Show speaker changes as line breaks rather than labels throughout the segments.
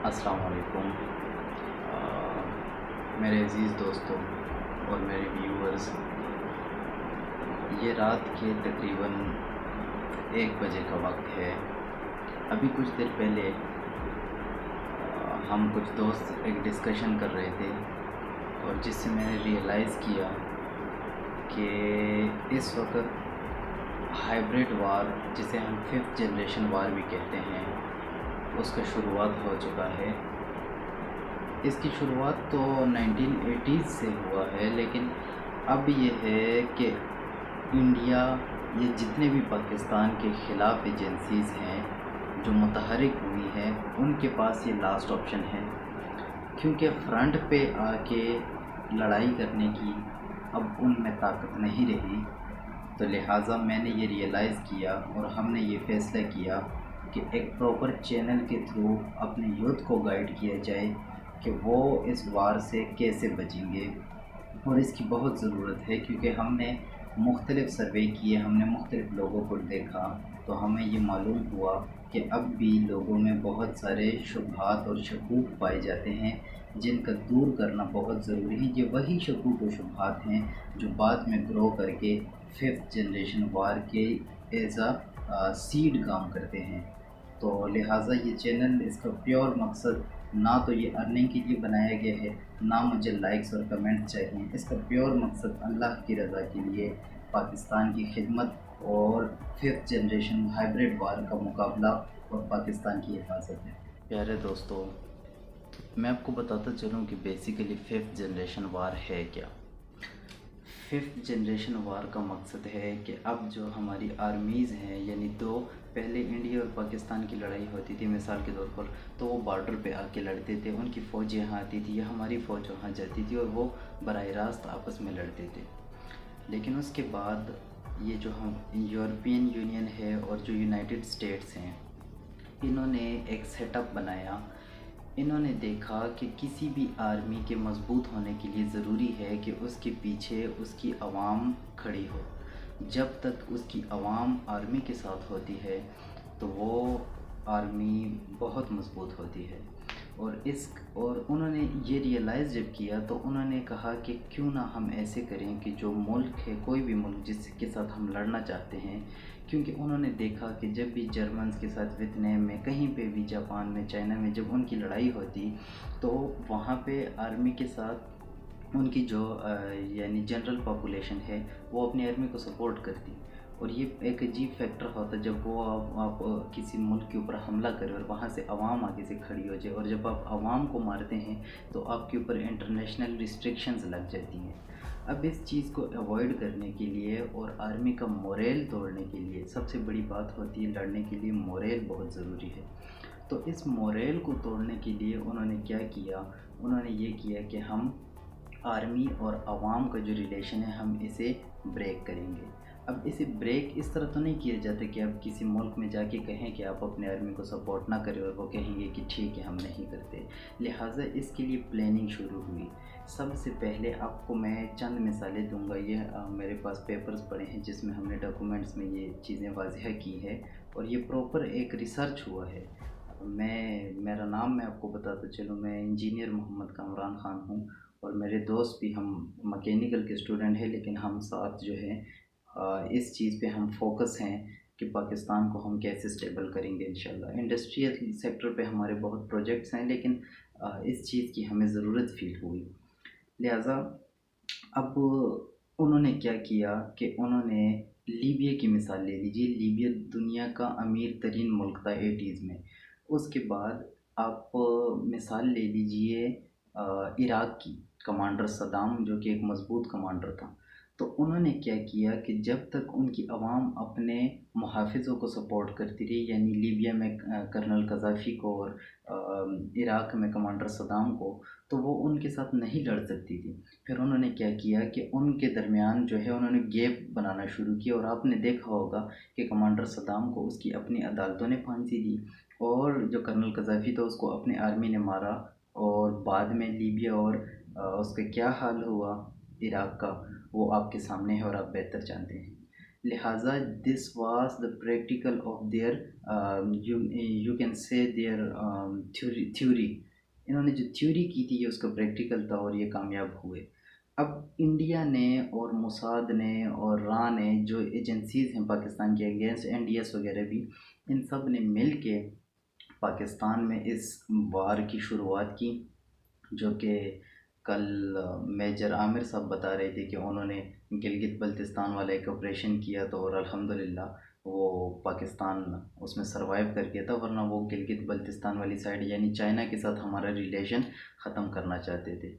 अस्सलाम वालेकुम। मेरे अज़ीज़ दोस्तों और मेरे व्यूअर्स, ये रात के तकरीबन 1 बजे का वक्त है। अभी कुछ देर पहले हम कुछ दोस्त एक डिस्कशन कर रहे थे और जिससे मैंने रियलाइज़ किया कि इस वक्त हाइब्रिड वार, जिसे हम 5th जनरेशन वार भी कहते हैं, उसका शुरुआत हो चुका है। इसकी शुरुआत तो 1980s से हुआ है, लेकिन अब ये है कि इंडिया, ये जितने भी पाकिस्तान के ख़िलाफ़ एजेंसीज़ हैं जो मुतहरिक हुई हैं, उनके पास ये लास्ट ऑप्शन है, क्योंकि फ्रंट पे आके लड़ाई करने की अब उनमें ताकत नहीं रही। तो लिहाजा मैंने ये रियलाइज़ किया और हमने ये फ़ैसला किया कि एक प्रॉपर चैनल के थ्रू अपने यूथ को गाइड किया जाए कि वो इस वार से कैसे बचेंगे। और इसकी बहुत ज़रूरत है, क्योंकि हमने मुख्तलिफ़ सर्वे किए, हमने मुख्तलिफ़ लोगों को देखा, तो हमें ये मालूम हुआ कि अब भी लोगों में बहुत सारे शुबहात और शकूक पाए जाते हैं, जिनका दूर करना बहुत ज़रूरी है। ये वही शकूक और शुबहात हैं जो बाद में ग्रो करके 5th जनरेशन वार के एज़ सीड काम करते हैं। तो लिहाजा ये चैनल, इसका प्योर मकसद ना तो ये अर्निंग के लिए बनाया गया है, ना मुझे लाइक्स और कमेंट चाहिए। इसका प्योर मकसद अल्लाह की रज़ा के लिए पाकिस्तान की खिदमत और 5th जनरेशन हाइब्रिड वार का मुकाबला और पाकिस्तान की हिफाजत है। प्यारे दोस्तों, मैं आपको बताता चलूँ कि बेसिकली 5th जनरेशन वार है क्या। 5th जनरेशन वार का मकसद है कि अब जो हमारी आर्मीज़ हैं, यानी दो, पहले इंडिया और पाकिस्तान की लड़ाई होती थी मिसाल के तौर पर, तो वो बॉर्डर पे आके लड़ते थे, उनकी फ़ौज यहाँ आती थी या हमारी फ़ौज वहाँ जाती थी और वो बराह रास्त आपस में लड़ते थे। लेकिन उसके बाद ये जो हम यूरोपियन यूनियन है और जो यूनाइटेड स्टेट्स हैं, इन्होंने एक सेटअप बनाया। इन्होंने देखा कि किसी भी आर्मी के मज़बूत होने के लिए ज़रूरी है कि उसके पीछे उसकी आवाम खड़ी हो। जब तक उसकी आवाम आर्मी के साथ होती है तो वो आर्मी बहुत मज़बूत होती है। और उन्होंने ये रियलाइज़ जब किया तो उन्होंने कहा कि क्यों ना हम ऐसे करें कि जो मुल्क है, कोई भी मुल्क जिसके साथ हम लड़ना चाहते हैं, क्योंकि उन्होंने देखा कि जब भी जर्मन्स के साथ वियतनाम में, कहीं पे भी, जापान में, चाइना में जब उनकी लड़ाई होती, तो वहाँ पे आर्मी के साथ उनकी जो यानी जनरल पॉपुलेशन है, वो अपनी आर्मी को सपोर्ट करती। और ये एक अजीब फैक्टर होता है जब वो आप किसी मुल्क के ऊपर हमला करें और वहाँ से आवाम आगे से खड़ी हो जाए, और जब आप आवाम को मारते हैं तो आपके ऊपर इंटरनेशनल रिस्ट्रिक्शंस लग जाती हैं। अब इस चीज़ को अवॉइड करने के लिए और आर्मी का मोरेल तोड़ने के लिए, सबसे बड़ी बात होती है लड़ने के लिए मोरेल बहुत ज़रूरी है। तो इस मोरेल को तोड़ने के लिए उन्होंने क्या किया, उन्होंने ये किया कि हम आर्मी और आवाम का जो रिलेशन है, हम इसे ब्रेक करेंगे। अब इसे ब्रेक इस तरह तो नहीं किया जाता कि आप किसी मुल्क में जाके कहें कि आप अपने आर्मी को सपोर्ट ना करें और वो कहेंगे कि ठीक है हम नहीं करते। लिहाजा इसके लिए प्लानिंग शुरू हुई। सबसे पहले आपको मैं चंद मिसालें दूंगा। ये मेरे पास पेपर्स पड़े हैं जिसमें हमने डॉक्यूमेंट्स में ये चीज़ें वाज़ह की है और ये प्रॉपर एक रिसर्च हुआ है। मेरा नाम मैं आपको बताता चलूँ, मैं इंजीनियर मोहम्मद कामरान ख़ान हूँ और मेरे दोस्त भी, हम मैकेनिकल के स्टूडेंट हैं, लेकिन हम साथ जो है इस चीज़ पे हम फोकस हैं कि पाकिस्तान को हम कैसे स्टेबल करेंगे इंशाल्लाह। इंडस्ट्रियल सेक्टर पे हमारे बहुत प्रोजेक्ट्स हैं, लेकिन इस चीज़ की हमें ज़रूरत फ़ील हुई। लिहाजा अब उन्होंने क्या किया कि उन्होंने लीबिया की मिसाल ले लीजिए। लीबिया दुनिया का अमीर तरीन मुल्क था 80s में। उसके बाद आप मिसाल ले लीजिए इराक़ की। कमांडर सद्दाम, जो कि एक मज़बूत कमांडर था, तो उन्होंने क्या किया कि जब तक उनकी आवाम अपने मुहाफ़िज़ों को सपोर्ट करती रही, यानी लीबिया में कर्नल कज़ाफ़ी को और इराक़ में कमांडर सद्दाम को, तो वो उनके साथ नहीं लड़ सकती थी। फिर उन्होंने क्या किया कि उनके दरमियान जो है उन्होंने गैप बनाना शुरू किया, और आपने देखा होगा कि कमांडर सद्दाम को उसकी अपनी अदालतों ने फांसी दी और जो कर्नल कज़ाफ़ी था उसको अपनी आर्मी ने मारा। और बाद में लीबिया और उसका क्या हाल हुआ इराक़ का, वो आपके सामने है और आप बेहतर जानते हैं। लिहाजा this was the practical of their, you can say their theory. इन्होंने जो थ्योरी की थी ये उसका प्रैक्टिकल था और ये कामयाब हुए। अब इंडिया ने और मोसाद ने और रा ने, जो एजेंसीज़ हैं पाकिस्तान के अगेंस्ट, NDS वगैरह भी, इन सब ने मिल के पाकिस्तान में इस वार की शुरुआत की, जो कि कल मेजर आमिर साहब बता रहे थे कि उन्होंने गिलगित बल्तिस्तान वाला एक ऑपरेशन किया तो, और अल्हम्दुलिल्लाह वो पाकिस्तान उसमें सरवाइव कर गया था, वरना वो गिलगित बल्तिस्तान वाली साइड यानी चाइना के साथ हमारा रिलेशन ख़त्म करना चाहते थे।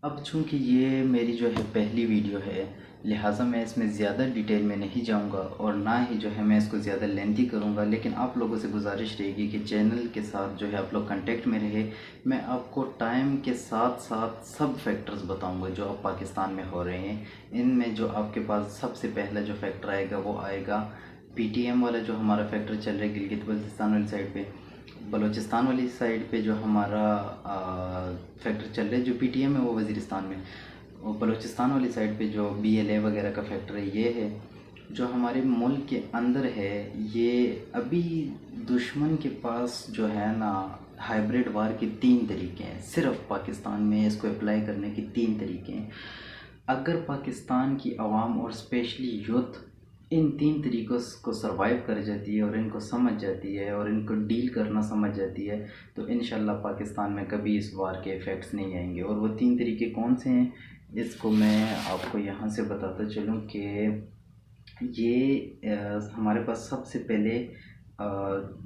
अब चूँकि ये मेरी जो है पहली वीडियो है, लिहाजा मैं इसमें ज़्यादा डिटेल में नहीं जाऊंगा और ना ही जो है मैं इसको ज़्यादा लेंथी करूंगा, लेकिन आप लोगों से गुजारिश रहेगी कि चैनल के साथ जो है आप लोग कांटेक्ट में रहे। मैं आपको टाइम के साथ साथ सब फैक्टर्स बताऊंगा जो अब पाकिस्तान में हो रहे हैं। इनमें जो आपके पास सबसे पहला जो फैक्टर आएगा वो आएगा PTM वाला, जो हमारा फैक्टर चल रहा है गिलगित बल्तिस्तान वाली साइड पे। बलूचिस्तान वाली साइड पे जो हमारा फैक्ट्री चल रहा है, जो PTM है वो वज़ीरिस्तान में, और बलूचिस्तान वाली साइड पे जो BLA वगैरह का फैक्ट्री है ये है। जो हमारे मुल्क के अंदर है, ये अभी दुश्मन के पास जो है ना, हाइब्रिड वार के 3 तरीके हैं। सिर्फ पाकिस्तान में इसको अप्लाई करने के 3 तरीके हैं। अगर पाकिस्तान की आवाम और स्पेशली यूथ इन 3 तरीक़ों को सर्वाइव कर जाती है और इनको समझ जाती है और इनको डील करना समझ जाती है, तो इंशाल्लाह पाकिस्तान में कभी इस वार के इफ़ेक्ट्स नहीं आएंगे। और वो 3 तरीके कौन से हैं, इसको मैं आपको यहाँ से बताता चलूँ कि ये हमारे पास सबसे पहले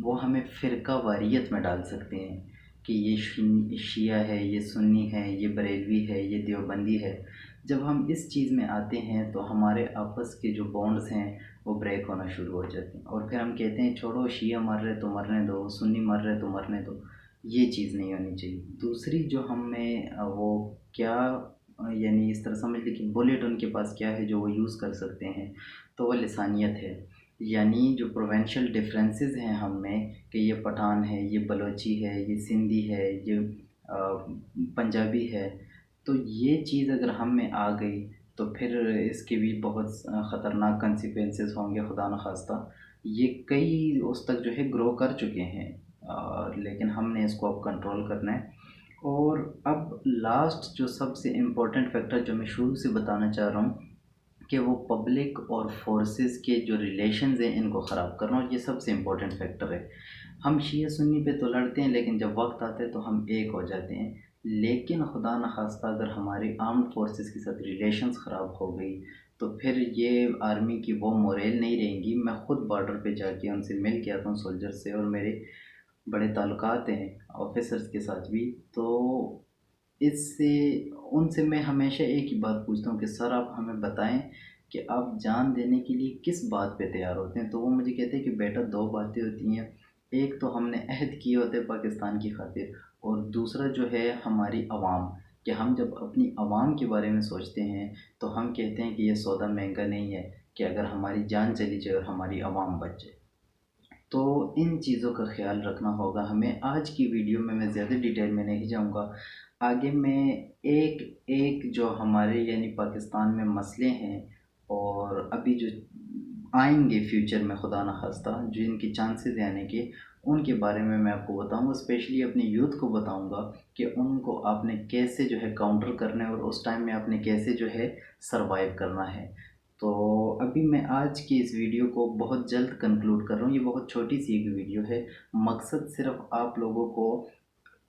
वो हमें फ़िरका वारियत में डाल सकते हैं कि ये शिया है, ये सुन्नी है, ये बरेलवी है, ये देवबंदी है। जब हम इस चीज़ में आते हैं तो हमारे आपस के जो बॉन्ड्स हैं वो ब्रेक होना शुरू हो जाते हैं, और फिर हम कहते हैं छोड़ो, शिया मर रहे तो मरने दो, सुन्नी मर रहे तो मरने दो। ये चीज़ नहीं होनी चाहिए। दूसरी जो हमें वो क्या, यानी इस तरह समझ लें कि बुलेट उनके पास क्या है जो वो यूज़ कर सकते हैं, तो वह लिसानियत है। यानी जो प्रोवेंशल डिफरेंसेस हैं हम में कि ये पठान है, ये बलोची है, ये सिंधी है, ये पंजाबी है, तो ये चीज़ अगर हम में आ गई तो फिर इसके भी बहुत ख़तरनाक कंसिक्वेंसेस होंगे, खुदा न खास्ता। ये कई उस तक जो है ग्रो कर चुके हैं, लेकिन हमने इसको अब कंट्रोल करना है। और अब लास्ट जो सबसे इम्पोर्टेंट फैक्टर जो मैं शुरू से बताना चाह रहा हूँ कि वो पब्लिक और फोर्सेस के जो रिलेशंस हैं इनको ख़राब करना, और ये सबसे इम्पोर्टेंट फैक्टर है। हम शिया सुन्नी पे तो लड़ते हैं, लेकिन जब वक्त आता है तो हम एक हो जाते हैं। लेकिन खुदा न खास्ता अगर हमारी आर्म्ड फोर्सेस के साथ रिलेशंस ख़राब हो गई तो फिर ये आर्मी की वो मोरल नहीं रहेंगी। मैं ख़ुद बॉर्डर पे जाके उनसे मिल के आता हूँ, सोल्जर से, और मेरे बड़े ताल्लुकात हैं ऑफिसर्स के साथ भी। तो इससे उनसे मैं हमेशा एक ही बात पूछता हूँ कि सर आप हमें बताएं कि आप जान देने के लिए किस बात पे तैयार होते हैं। तो वो मुझे कहते हैं कि बेटा 2 बातें होती हैं, एक तो हमने अहद किए होते हैं पाकिस्तान की खातिर, और दूसरा जो है हमारी आवाम, कि हम जब अपनी आवाम के बारे में सोचते हैं तो हम कहते हैं कि ये सौदा महंगा नहीं है कि अगर हमारी जान चली जाए और हमारी आवाम बच जाए। तो इन चीज़ों का ख्याल रखना होगा हमें। आज की वीडियो में मैं ज़्यादा डिटेल में नहीं जाऊंगा। आगे मैं एक एक जो हमारे यानी पाकिस्तान में मसले हैं और अभी जो आएंगे फ्यूचर में, खुदा न खास्ता जो इनके चांसेस आने के, उनके बारे में मैं आपको बताऊंगा। स्पेशली अपने यूथ को बताऊंगा कि उनको आपने कैसे जो है काउंटर करना है और उस टाइम में आपने कैसे जो है सरवाइव करना है। तो अभी मैं आज की इस वीडियो को बहुत जल्द कंक्लूड कर रहा हूँ। ये बहुत छोटी सी एक वीडियो है, मकसद सिर्फ आप लोगों को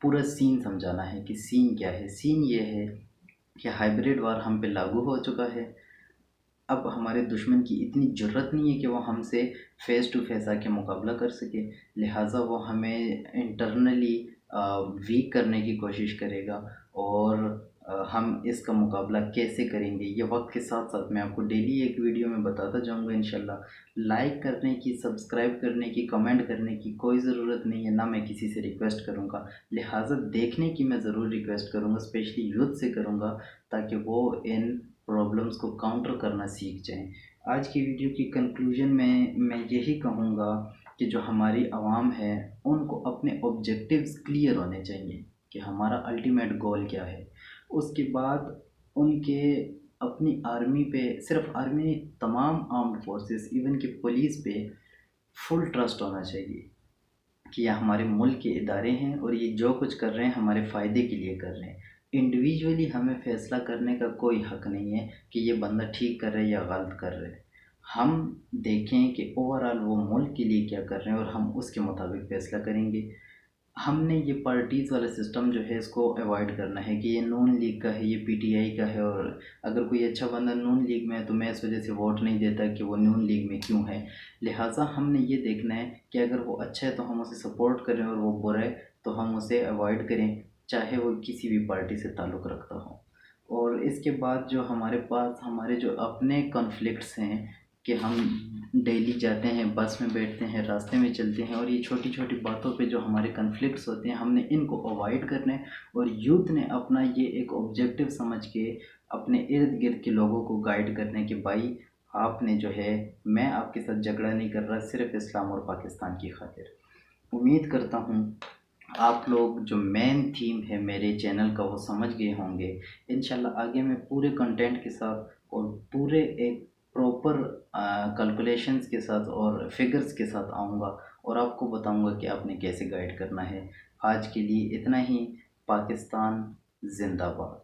पूरा सीन समझाना है कि सीन क्या है। सीन ये है कि हाइब्रिड वार हम पे लागू हो चुका है। अब हमारे दुश्मन की इतनी ज़रूरत नहीं है कि वो हमसे फ़ेस टू फेस आके मुकाबला कर सके, लिहाजा वो हमें इंटरनली वीक करने की कोशिश करेगा। और हम इसका मुकाबला कैसे करेंगे ये वक्त के साथ साथ मैं आपको डेली एक वीडियो में बताता जाऊंगा इंशाल्लाह। लाइक करने की, सब्सक्राइब करने की, कमेंट करने की कोई ज़रूरत नहीं है, ना मैं किसी से रिक्वेस्ट करूंगा। लिहाजा देखने की मैं ज़रूर रिक्वेस्ट करूंगा, स्पेशली यूथ से करूंगा, ताकि वो इन प्रॉब्लम्स को काउंटर करना सीख जाएं। आज की वीडियो की कंक्लूजन में मैं यही कहूँगा कि जो हमारी आवाम है उनको अपने ऑब्जेक्टिव्स क्लियर होने चाहिए कि हमारा अल्टीमेट गोल क्या है। उसके बाद उनके अपनी आर्मी पे, सिर्फ आर्मी नहीं, तमाम आर्म्ड फोर्सेस, इवन कि पुलिस पे फुल ट्रस्ट होना चाहिए कि ये हमारे मुल्क के इदारे हैं और ये जो कुछ कर रहे हैं हमारे फ़ायदे के लिए कर रहे हैं। इंडिविजुअली हमें फ़ैसला करने का कोई हक़ नहीं है कि ये बंदा ठीक कर रहा है या गलत कर रहा है। हम देखें कि ओवरऑल वो मुल्क के लिए क्या कर रहे हैं और हम उसके मुताबिक फ़ैसला करेंगे। हमने ये पार्टीज़ वाला सिस्टम जो है इसको अवॉइड करना है कि ये नून लीग का है, ये पीटीआई का है, और अगर कोई अच्छा बंदा नून लीग में है तो मैं इस वजह से वोट नहीं देता कि वो नून लीग में क्यों है। लिहाजा हमने ये देखना है कि अगर वो अच्छा है तो हम उसे सपोर्ट करें और वो बुरा है तो हम उसे अवॉइड करें, चाहे वो किसी भी पार्टी से ताल्लुक़ रखता हो। और इसके बाद जो हमारे पास हमारे जो अपने कॉन्फ्लिक्ट्स हैं कि हम डेली जाते हैं, बस में बैठते हैं, रास्ते में चलते हैं, और ये छोटी छोटी बातों पे जो हमारे कॉन्फ्लिक्ट्स होते हैं हमने इनको अवॉइड करना है। और यूथ ने अपना ये एक ऑब्जेक्टिव समझ के अपने इर्द गिर्द के लोगों को गाइड करने कि भाई आपने जो है, मैं आपके साथ झगड़ा नहीं कर रहा, सिर्फ इस्लाम और पाकिस्तान की खातिर। उम्मीद करता हूँ आप लोग जो मेन थीम है मेरे चैनल का वो समझ गए होंगे। इंशाल्लाह आगे मैं पूरे कंटेंट के साथ और पूरे एक प्रॉपर कैलकुलेशंस के साथ और फिगर्स के साथ आऊँगा और आपको बताऊँगा कि आपने कैसे गाइड करना है। आज के लिए इतना ही। पाकिस्तान जिंदाबाद।